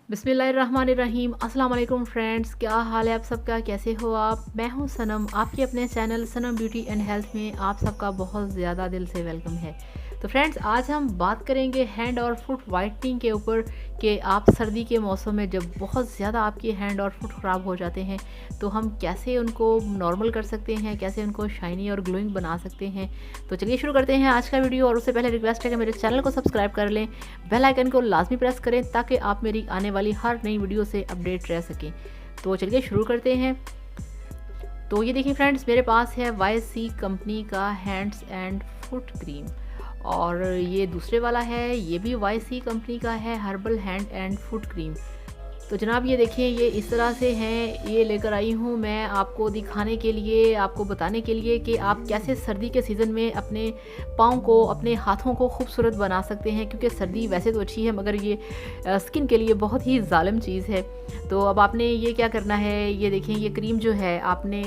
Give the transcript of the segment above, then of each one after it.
बिस्मिल्लाहिर्रहमानिर्रहीम। अस्सलाम वालेकुम फ्रेंड्स, क्या हाल है आप सबका, कैसे हो आप। मैं हूं सनम, आपके अपने channel Sanam beauty and health में आप सबका बहुत ज़्यादा दिल से वेलकम है। तो फ्रेंड्स, आज हम बात करेंगे हैंड और फुट वाइटनिंग के ऊपर कि आप सर्दी के मौसम में जब बहुत ज़्यादा आपके हैंड और फुट ख़राब हो जाते हैं तो हम कैसे उनको नॉर्मल कर सकते हैं, कैसे उनको शाइनी और ग्लोइंग बना सकते हैं। तो चलिए शुरू करते हैं आज का वीडियो। और उससे पहले रिक्वेस्ट है कि मेरे चैनल को सब्सक्राइब कर लें, बेल आइकन को लाजमी प्रेस करें ताकि आप मेरी आने वाली हर नई वीडियो से अपडेट रह सकें। तो चलिए शुरू करते हैं। तो ये देखिए फ्रेंड्स, मेरे पास है YC कंपनी का हैंड्स एंड फुट क्रीम, और ये दूसरे वाला है, ये भी YC कंपनी का है, herbal hand and foot cream. तो जनाब ये देखिए, ये इस तरह से हैं। ये लेकर आई हूँ मैं आपको दिखाने के लिए, आपको बताने के लिए कि आप कैसे सर्दी के सीज़न में अपने पाँव को, अपने हाथों को खूबसूरत बना सकते हैं। क्योंकि सर्दी वैसे तो अच्छी है मगर ये स्किन के लिए बहुत ही ज़ालिम चीज़ है। तो अब आपने ये क्या करना है, ये देखें, ये क्रीम जो है आपने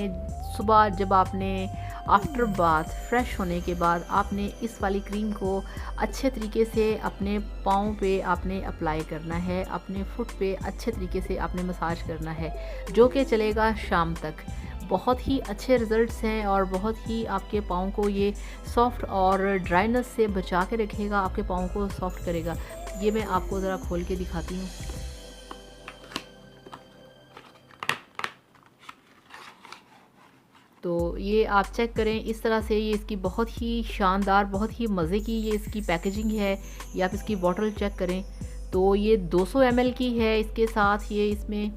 सुबह जब आपने आफ्टर बाथ फ्रेश होने के बाद आपने इस वाली क्रीम को अच्छे तरीके से अपने पाँव पे आपने अप्लाई करना है, अपने फुट पे अच्छे तरीके से आपने मसाज करना है, जो कि चलेगा शाम तक। बहुत ही अच्छे रिज़ल्ट्स हैं और बहुत ही आपके पाँव को ये सॉफ्ट और ड्राइनेस से बचा के रखेगा, आपके पाँव को सॉफ्ट करेगा। ये मैं आपको ज़रा खोल के दिखाती हूँ। तो ये आप चेक करें, इस तरह से ये इसकी बहुत ही शानदार, बहुत ही मज़े की ये इसकी पैकेजिंग है। ये आप इसकी बॉटल चेक करें तो ये 200 ml की है। इसके साथ ये इसमें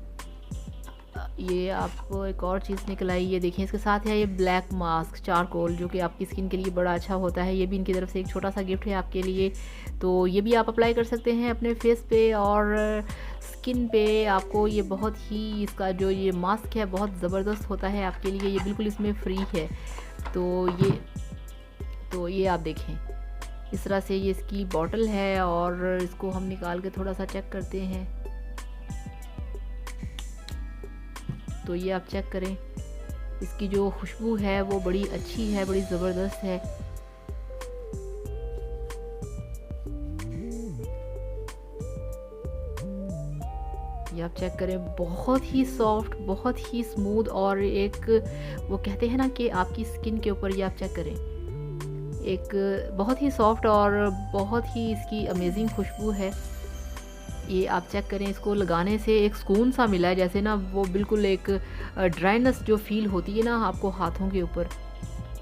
ये आपको एक और चीज़ निकल आई, ये देखिए, इसके साथ है ये ब्लैक मास्क चारकोल, जो कि आपकी स्किन के लिए बड़ा अच्छा होता है। ये भी इनकी तरफ से एक छोटा सा गिफ्ट है आपके लिए। तो ये भी आप अप्लाई कर सकते हैं अपने फेस पे और स्किन पे। आपको ये बहुत ही, इसका जो ये मास्क है बहुत ज़बरदस्त होता है आपके लिए। ये बिल्कुल इसमें फ्री है। तो ये आप देखें, इस तरह से ये इसकी बॉटल है और इसको हम निकाल के थोड़ा सा चेक करते हैं। तो ये आप चेक करें, इसकी जो खुशबू है वो बड़ी अच्छी है, बड़ी ज़बरदस्त है। ये आप चेक करें, बहुत ही सॉफ्ट, बहुत ही स्मूथ, और एक वो कहते हैं ना कि आपकी स्किन के ऊपर, ये आप चेक करें, एक बहुत ही सॉफ्ट और बहुत ही इसकी अमेजिंग खुशबू है। ये आप चेक करें, इसको लगाने से एक सुकून सा मिला है, जैसे ना वो बिल्कुल एक ड्राइनेस जो फील होती है ना आपको हाथों के ऊपर,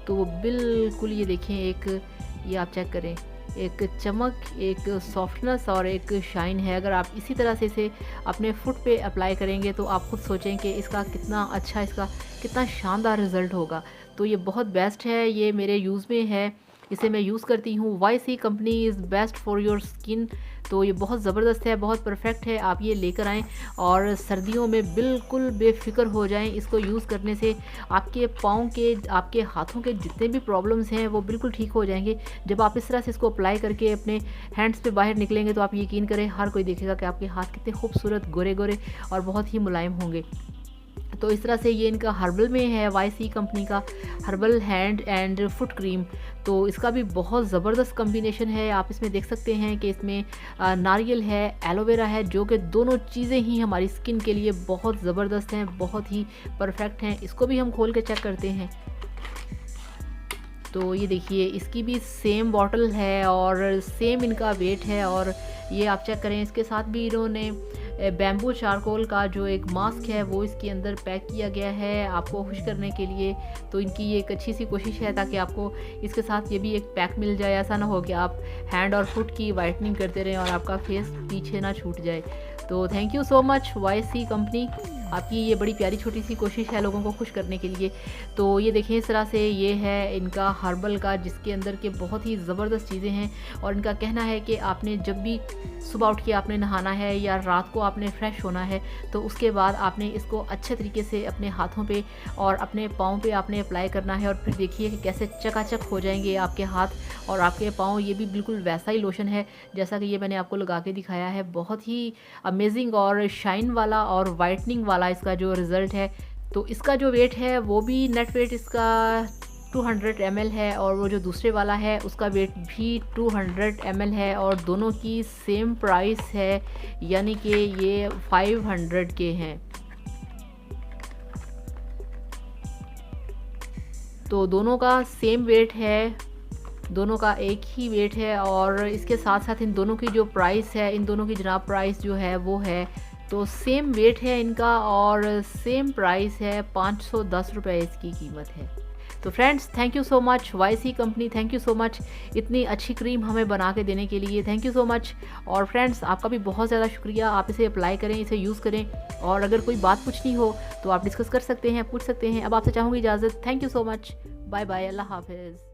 तो वो बिल्कुल, ये देखें, एक ये आप चेक करें, एक चमक, एक सॉफ्टनेस और एक शाइन है। अगर आप इसी तरह से इसे अपने फुट पे अप्लाई करेंगे तो आप खुद सोचें कि इसका कितना अच्छा, इसका कितना शानदार रिज़ल्ट होगा। तो ये बहुत बेस्ट है, ये मेरे यूज़ में है, इसे मैं यूज़ करती हूँ। YC company is best for your skin. तो ये बहुत ज़बरदस्त है, बहुत परफेक्ट है। आप ये लेकर आएँ और सर्दियों में बिल्कुल बेफ़िक्र हो जाएं। इसको यूज़ करने से आपके पाँव के, आपके हाथों के जितने भी प्रॉब्लम्स हैं वो बिल्कुल ठीक हो जाएंगे। जब आप इस तरह से इसको अप्लाई करके अपने हैंड्स पे बाहर निकलेंगे तो आप यकीन करें, हर कोई देखेगा कि आपके हाथ कितने खूबसूरत, गोरे गोरे और बहुत ही मुलायम होंगे। तो इस तरह से ये इनका हर्बल में है, YC कंपनी का herbal hand and foot cream. तो इसका भी बहुत ज़बरदस्त कॉम्बिनेशन है। आप इसमें देख सकते हैं कि इसमें नारियल है, एलोवेरा है, जो कि दोनों चीज़ें ही हमारी स्किन के लिए बहुत ज़बरदस्त हैं, बहुत ही परफेक्ट हैं। इसको भी हम खोल के चेक करते हैं। तो ये देखिए, इसकी भी सेम बॉटल है और सेम इनका वेट है। और ये आप चेक करें, इसके साथ भी इन्होंने बैम्बू चारकोल का जो एक मास्क है वो इसके अंदर पैक किया गया है आपको खुश करने के लिए। तो इनकी ये एक अच्छी सी कोशिश है ताकि आपको इसके साथ ये भी एक पैक मिल जाए। ऐसा ना हो कि आप हैंड और फुट की वाइटनिंग करते रहें और आपका फेस पीछे ना छूट जाए। तो thank you so much YC company, आपकी ये बड़ी प्यारी छोटी सी कोशिश है लोगों को खुश करने के लिए। तो ये देखें, इस तरह से ये है इनका हर्बल का, जिसके अंदर के बहुत ही ज़बरदस्त चीज़ें हैं। और इनका कहना है कि आपने जब भी सुबह उठ के आपने नहाना है या रात को आपने फ्रेश होना है तो उसके बाद आपने इसको अच्छे तरीके से अपने हाथों पे और अपने पाँव पे आपने अप्लाई करना है। और फिर देखिए कि कैसे चकाचक हो जाएंगे आपके हाथ और आपके पाँव। ये भी बिल्कुल वैसा ही लोशन है जैसा कि ये मैंने आपको लगा के दिखाया है। बहुत ही अमेजिंग और शाइन वाला और वाइटनिंग वाला इसका जो रिज़ल्ट है। तो इसका जो वेट है वो भी, नेट वेट इसका 200 ml है और वो जो दूसरे वाला है उसका वेट भी 200 ml है और दोनों की सेम प्राइस है, यानी कि ये 500 के हैं। तो दोनों का सेम वेट है, दोनों का एक ही वेट है और इसके साथ साथ इन दोनों की जो प्राइस है, इन दोनों की जनाब प्राइस जो है वो है, तो सेम वेट है इनका और सेम प्राइस है, 510 रुपये इसकी कीमत है। तो friends thank you so much YC company, thank you so much इतनी अच्छी क्रीम हमें बना के देने के लिए, थैंक यू सो मच। और फ्रेंड्स आपका भी बहुत ज़्यादा शुक्रिया, आप इसे अप्लाई करें, इसे यूज़ करें और अगर कोई बात पूछनी हो तो आप डिस्कस कर सकते हैं, पूछ सकते हैं। अब आपसे चाहूँगी इजाज़त, thank you so much, bye bye, अल्लाह हाफिज़।